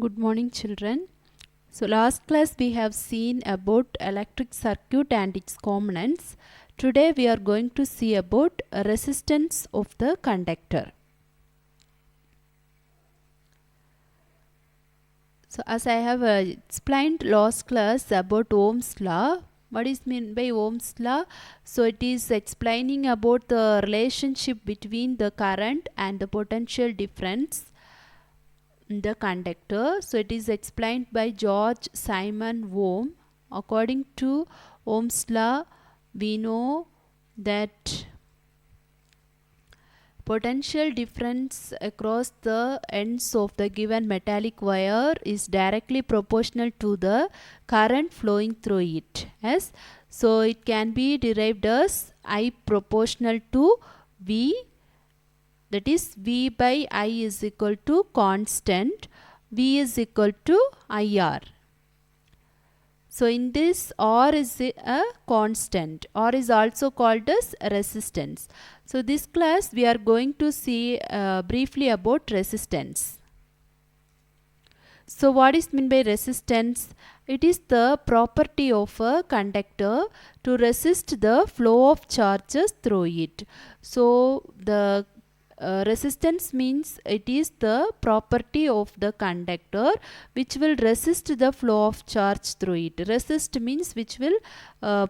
Good morning, children. So last class we have seen about electric circuit and its components. Today we are going to see about resistance of the conductor. So as I have explained last class about Ohm's law. What is meant by Ohm's law? So it is explaining about the relationship between the current and the potential difference in the conductor. So it is explained by George Simon Ohm. According to Ohm's law, we know that potential difference across the ends of the given metallic wire is directly proportional to the current flowing through it. Yes, so it can be derived as I proportional to V, that is V by I is equal to constant, V is equal to IR. So in this, R is a constant. R is also called as resistance. So this class we are going to see briefly about resistance. So what is meant by resistance? It is the property of a conductor to resist the flow of charges through it. So the resistance means it is the property of the conductor which will resist the flow of charge through it. Resist means which will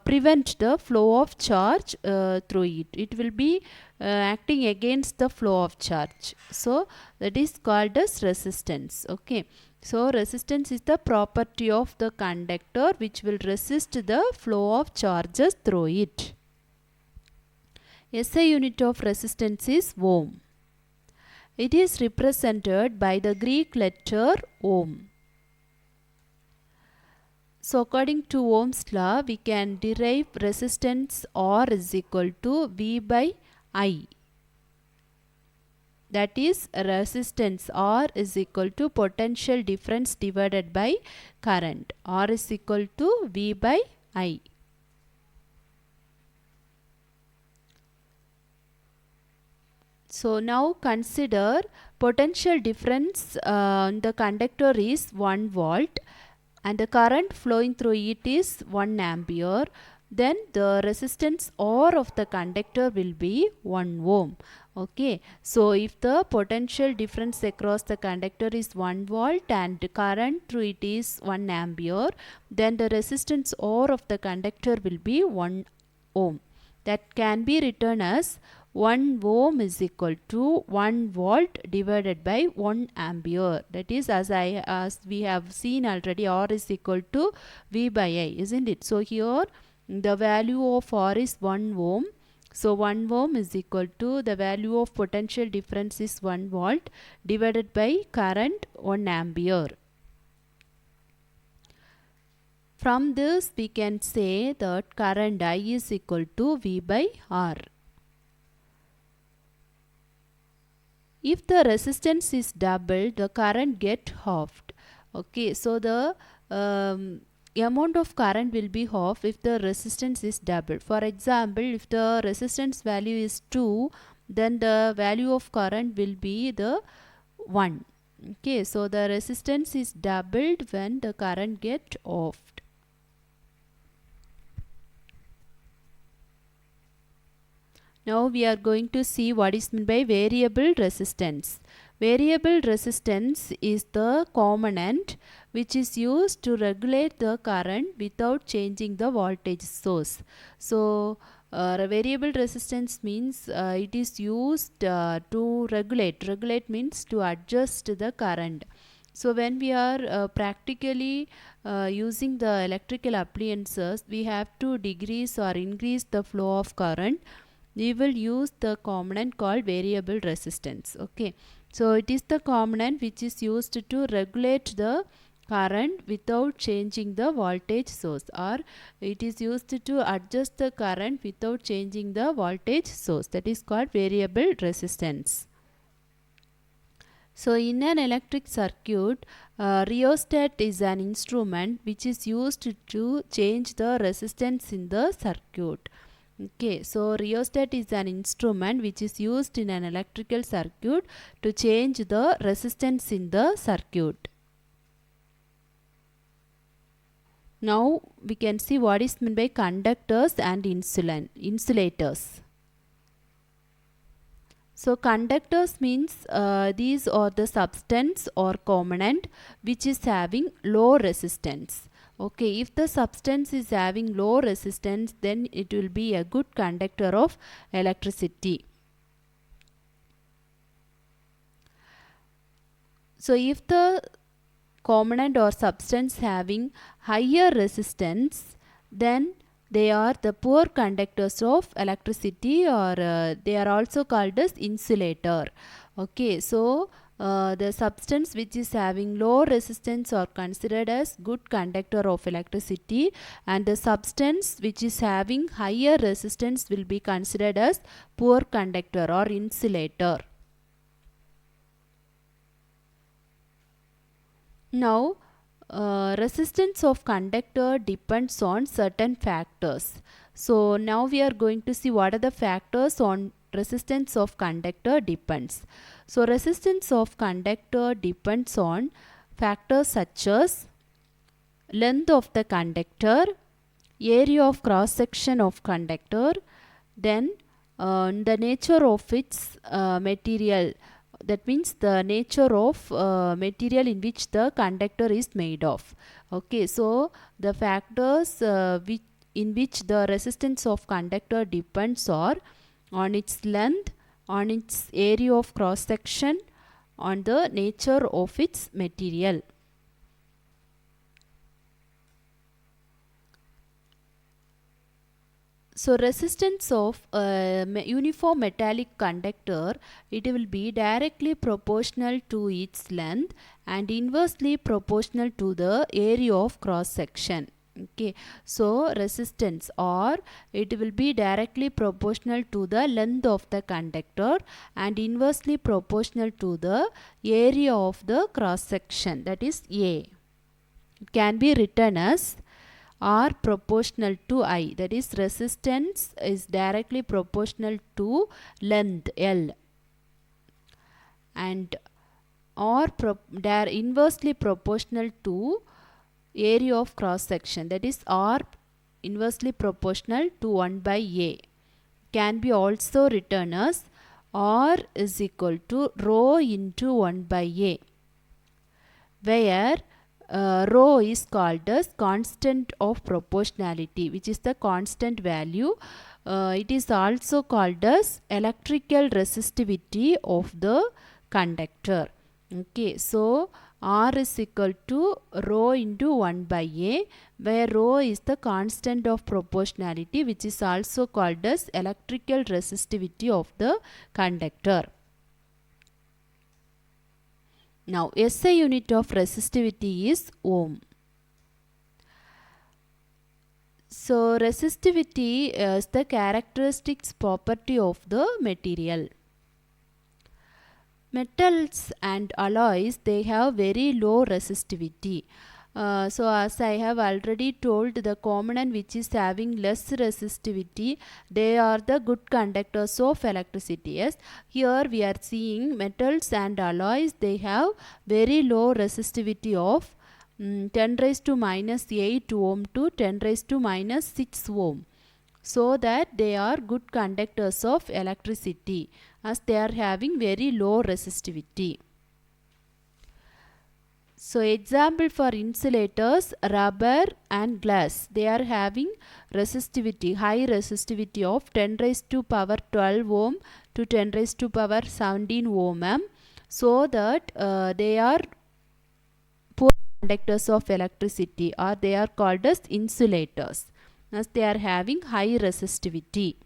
prevent the flow of charge through it. It will be acting against the flow of charge. So that is called as resistance. Okay. So resistance is the property of the conductor which will resist the flow of charges through it. SI unit of resistance is ohm. It is represented by the Greek letter ohm. So according to Ohm's law, we can derive resistance R is equal to V by I. That is, resistance R is equal to potential difference divided by current. R is equal to V by I. So now consider potential difference in the conductor is 1 volt and the current flowing through it is 1 ampere. Then the resistance R of the conductor will be 1 ohm. Okay, so if the potential difference across the conductor is 1 volt and the current through it is 1 ampere, then the resistance R of the conductor will be 1 ohm. That can be written as 1 ohm is equal to 1 volt divided by 1 ampere. That is, as we have seen already, R is equal to V by I, isn't it? So here the value of R is 1 ohm. So 1 ohm is equal to the value of potential difference is 1 volt divided by current 1 ampere. From this we can say that current I is equal to V by R. If the resistance is doubled, the current get halved. Okay, so the amount of current will be half if the resistance is doubled. For example, if the resistance value is 2, then the value of current will be the 1. Okay, so the resistance is doubled when the current get halved. Now we are going to see what is meant by variable resistance. Variable resistance is the component which is used to regulate the current without changing the voltage source. So variable resistance means it is used to regulate. Regulate means to adjust the current. So when we are practically using the electrical appliances, we have to decrease or increase the flow of current. We will use the component called variable resistance. Okay, so it is the component which is used to regulate the current without changing the voltage source, or it is used to adjust the current without changing the voltage source. That is called variable resistance. So in an electric circuit, rheostat is an instrument which is used to change the resistance in the circuit. Okay, so rheostat is an instrument which is used in an electrical circuit to change the resistance in the circuit. Now we can see what is meant by conductors and insulators. So conductors means these are the substance or component which is having low resistance. Okay, if the substance is having low resistance, then it will be a good conductor of electricity. So if the component or substance having higher resistance, then they are the poor conductors of electricity, or they are also called as insulator. Okay, so the substance which is having low resistance are considered as good conductor of electricity, and the substance which is having higher resistance will be considered as poor conductor or insulator. Now, resistance of conductor depends on certain factors. So now we are going to see what are the factors on resistance of conductor depends. So resistance of conductor depends on factors such as length of the conductor, area of cross section of conductor, then the nature of its material, that means the nature of material in which the conductor is made of. Okay, so the factors in which the resistance of conductor depends are on its length, on its area of cross section, on the nature of its material. So resistance of a uniform metallic conductor, it will be directly proportional to its length and inversely proportional to the area of cross section. Okay, so resistance, or it will be directly proportional to the length of the conductor and inversely proportional to the area of the cross section, that is A. It can be written as R proportional to I, that is resistance is directly proportional to length L, and R inversely proportional to area of cross section, that is R inversely proportional to 1 by A. Can be also written as R is equal to rho into 1 by A, where rho is called as constant of proportionality, which is the constant value. It is also called as electrical resistivity of the conductor. Okay, so R is equal to rho into 1 by A, where rho is the constant of proportionality, which is also called as electrical resistivity of the conductor. Now, SI unit of resistivity is ohm. So, resistivity is the characteristics property of the material. Metals and alloys, they have very low resistivity. So as I have already told, the component which is having less resistivity, they are the good conductors of electricity. Yes, here we are seeing metals and alloys, they have very low resistivity of 10 raised to minus 8 ohm to 10 raised to minus 6 ohm. So that they are good conductors of electricity, as they are having very low resistivity. So example for insulators, rubber and glass, they are having resistivity, high resistivity of 10 raised to power 12 ohm to 10 raised to power 17 ohm, so that they are poor conductors of electricity, or they are called as insulators, as they are having high resistivity.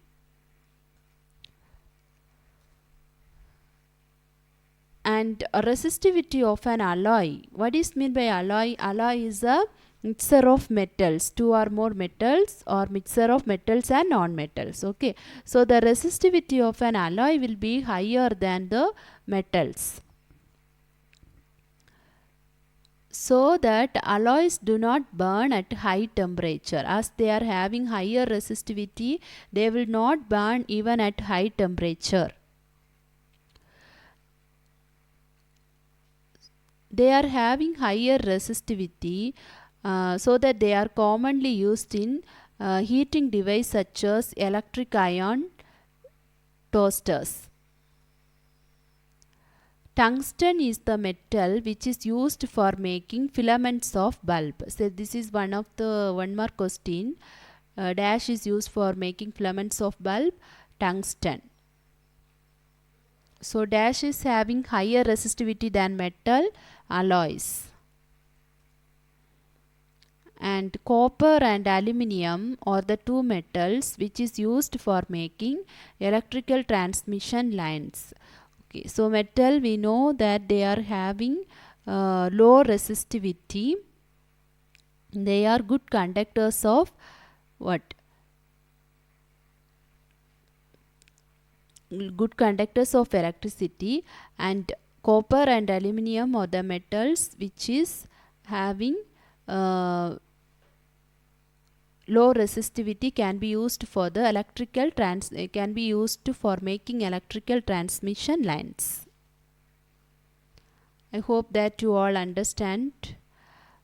And resistivity of an alloy. What is meant by alloy? Alloy is a mixture of metals, two or more metals, or mixture of metals and non-metals. Okay, so the resistivity of an alloy will be higher than the metals, so that alloys do not burn at high temperature. As they are having higher resistivity, they will not burn even at high temperature. They are having higher resistivity so that they are commonly used in heating devices such as electric iron toasters. Tungsten is the metal which is used for making filaments of bulb. So this is one mark question. Dash is used for making filaments of bulb. Tungsten. So dash is having higher resistivity than metal alloys. And copper and aluminium are the two metals which is used for making electrical transmission lines. Okay, so metal, we know that they are having low resistivity. They are good conductors of what? Good conductors of electricity. And copper and aluminium are the metals which is having low resistivity, can be used for the can be used for making electrical transmission lines. I hope that you all understand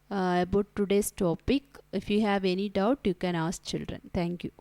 about today's topic. If you have any doubt, you can ask children. Thank you.